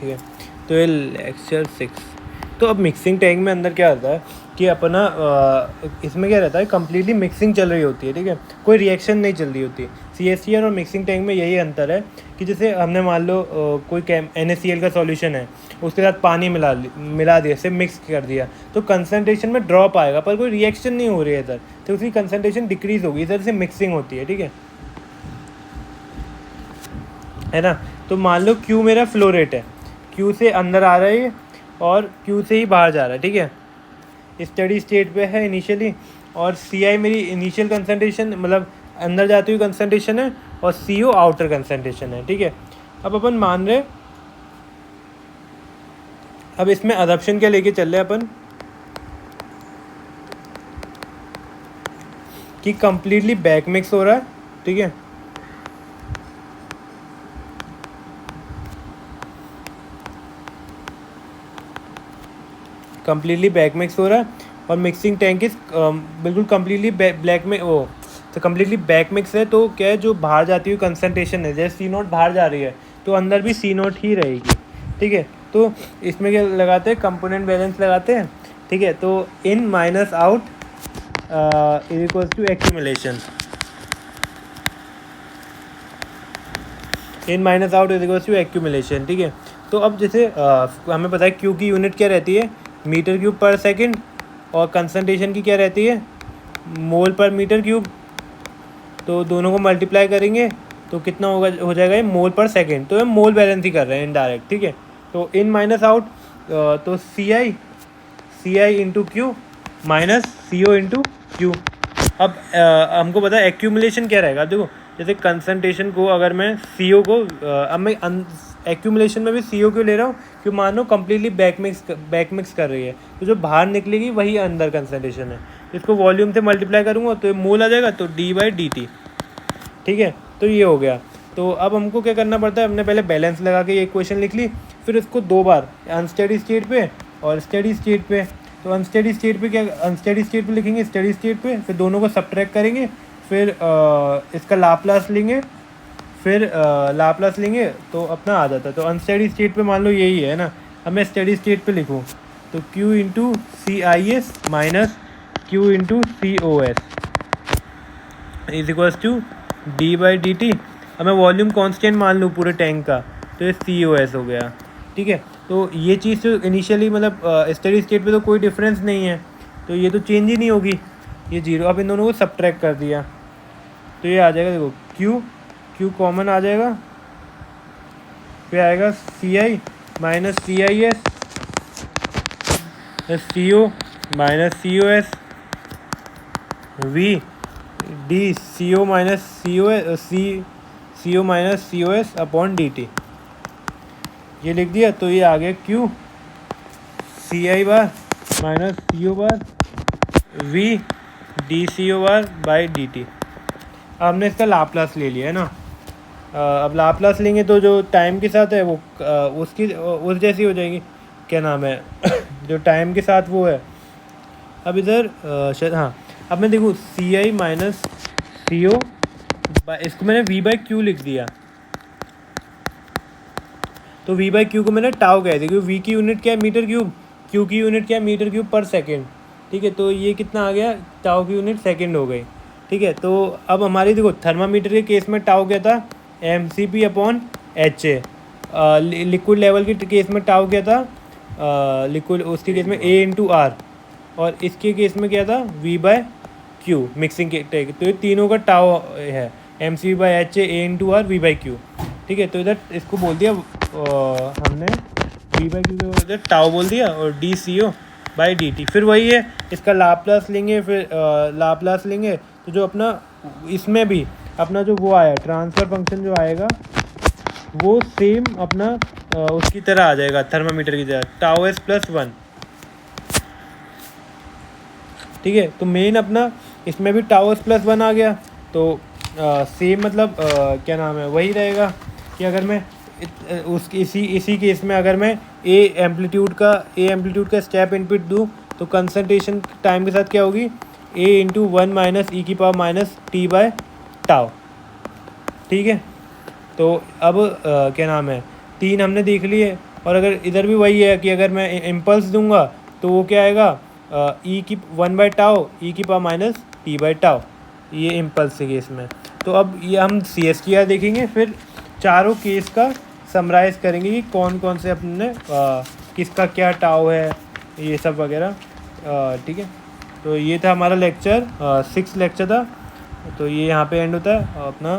ठीक है। तो ये लेक्चर 6। तो अब मिक्सिंग टैंक में अंदर क्या होता है कि अपना इसमें क्या रहता है, कम्प्लीटली मिक्सिंग चल रही होती है, ठीक है, कोई रिएक्शन नहीं चल रही होती। CaCl और मिक्सिंग टैंक में यही अंतर है कि जैसे हमने मान लो कोई NaCl का सॉल्यूशन है, उसके साथ पानी मिला दिया, से मिक्स कर दिया, तो कंसनट्रेशन में ड्रॉप आएगा पर कोई रिएक्शन नहीं हो रही है इधर, तो उसकी कंसनट्रेशन डिक्रीज होगी, इधर से मिक्सिंग होती है, ठीक है ना। तो मान लो Q मेरा फ्लो रेट है, Q से अंदर आ रहा है और Q से ही बाहर जा रहा है, ठीक है, स्टडी स्टेट पे है इनिशियली, और Ci मेरी इनिशियल कंसनट्रेशन मतलब अंदर जाती हुई कंसनट्रेशन है, और CO आउटर कंसनट्रेशन है, ठीक है। अब अपन मान रहे, अब इसमें अडॉप्शन क्या लेके चल रहे अपन कि कंप्लीटली बैक मिक्स हो रहा है, ठीक है, कम्प्लीटली बैक मिक्स हो रहा है, और मिक्सिंग टैंक इज बिल्कुल कम्प्लीटली ब्लैक में वो तो कम्प्लीटली बैक मिक्स है। तो क्या है, जो बाहर जाती हुई कंसनट्रेशन है, जैसे C0 बाहर जा रही है तो अंदर भी C0 ही रहेगी, ठीक है। तो इसमें क्या लगाते हैं, कंपोनेंट बैलेंस लगाते हैं, ठीक है। तो in minus out is equals to accumulation, in minus out is equals to accumulation, ठीक है। तो अब जैसे हमें पता है Q की यूनिट क्या रहती है, मीटर क्यूब पर सेकंड, और कंसनट्रेशन की क्या रहती है, मोल पर मीटर क्यूब। तो दोनों को मल्टीप्लाई करेंगे तो कितना होगा, हो जाएगा ये मोल पर सेकंड। तो ये मोल बैलेंस ही कर रहे हैं इनडायरेक्ट, ठीक है। तो इन माइनस आउट तो Ci into Q minus CO into Q. अब हमको पता है एक्यूमुलेशन क्या रहेगा। देखो जैसे कंसनट्रेशन को अगर मैं CO को अब मैं एक्यूमुलेशन में भी CO क्यों ले रहा हूँ, क्यों मान लो कम्प्लीटली बैक मिक्स कर रही है, तो जो बाहर निकलेगी वही अंदर कंसनट्रेशन है। इसको वॉल्यूम से मल्टीप्लाई करूँगा तो ये मोल आ जाएगा, तो d/dt, ठीक है। तो ये हो गया। तो अब हमको क्या करना पड़ता है, हमने पहले बैलेंस लगा के ये इक्वेशन लिख ली, फिर इसको दो बार अनस्टेडी स्टेट पे और स्टेडी स्टेट पे। तो अनस्टेडी स्टेट पे क्या, अनस्टेडी स्टेट पे लिखेंगे स्टेडी स्टेट पे, फिर दोनों को सब्ट्रैक्ट करेंगे, फिर इसका लाप्लास लेंगे, फिर लाप्लास लेंगे तो अपना आ जाता है। तो अनस्टेडी स्टेट पे मान लो यही है ना, अब मैं स्टेडी स्टेट पे लिखूँ तो Q into CIS minus Q into COS is equals to d/dt। अब मैं वॉल्यूम कांस्टेंट मान लूँ पूरे टैंक का, तो ये COS हो गया, ठीक है। तो ये चीज़ तो इनिशियली मतलब स्टेडी स्टेट पे तो कोई डिफरेंस नहीं है, तो ये तो चेंज ही नहीं होगी, ये जीरो। अब इन दोनों को सब्ट्रैक्ट कर दिया तो ये आ जाएगा, देखो Q कॉमन आ जाएगा, फिर आएगा Ci minus CIS CO minus COS V D CO minus CO minus COS upon DT, ये लिख दिया। तो ये आ गया Q Ci bar minus CO bar V DCO bar by DT। हमने इसका लाप्लास ले लिया है ना। अब लाप्लास लेंगे तो जो टाइम के साथ है वो उसकी उस जैसी हो जाएगी, क्या नाम है जो टाइम के साथ वो है। अब इधर शायद हाँ, अब मैं देखूँ Ci माइनस CO, इसको मैंने V/Q लिख दिया, तो V/Q को मैंने टाउ कह दिया, क्योंकि V की यूनिट क्या है, मीटर क्यूब, Q की यूनिट क्या है, मीटर क्यूब पर सेकेंड, ठीक है। तो ये कितना आ गया, टाउ की यूनिट सेकेंड हो गई, ठीक है। तो अब हमारी देखो थर्मामीटर के केस में टाउ क्या था, mCp upon HA। Liquid level के केस में टाउ क्या था, लिक्विड उसके केस में A इंटू R, और इसके केस में क्या था V/Q मिक्सिंग के टेक। तो ये तीनों का टाउ है, mCp/HA, A into R, V/Q, ठीक है। तो इधर इसको बोल दिया हमने V/Q को इधर टाउ बोल दिया, और DCO/dt। फिर वही है, इसका लाप्लास लेंगे, फिर लाप्लास लेंगे तो जो अपना इसमें भी अपना जो वो आया ट्रांसफ़र फंक्शन जो आएगा वो सेम अपना उसकी तरह आ जाएगा, थर्मामीटर की तरह, टाउ S प्लस 1, ठीक है। तो मेन अपना इसमें भी टाउ S प्लस 1 आ गया, तो सेम मतलब क्या नाम है वही रहेगा कि अगर मैं उसकी इसी केस में अगर मैं ए एम्पलीट्यूड का स्टेप इनपुट दूँ तो कंसंट्रेशन टाइम के साथ क्या होगी, A इंटू 1 माइनस e⁻t/टाउ, ठीक है। तो अब क्या नाम है, तीन हमने देख लिए, और अगर इधर भी वही है कि अगर मैं इम्पल्स दूंगा तो वो क्या आएगा, ई की 1/टाउ ई की पावर माइनस t/टाउ, ये इम्पल्स के केस में। तो अब ये हम CSTR देखेंगे, फिर चारों केस का समराइज़ करेंगे कि कौन कौन से अपने किसका क्या टाउ है, ये सब वगैरह। ठीक है, तो ये था हमारा लेक्चर 6 लेक्चर था, तो ये यहाँ पे एंड होता है अपना।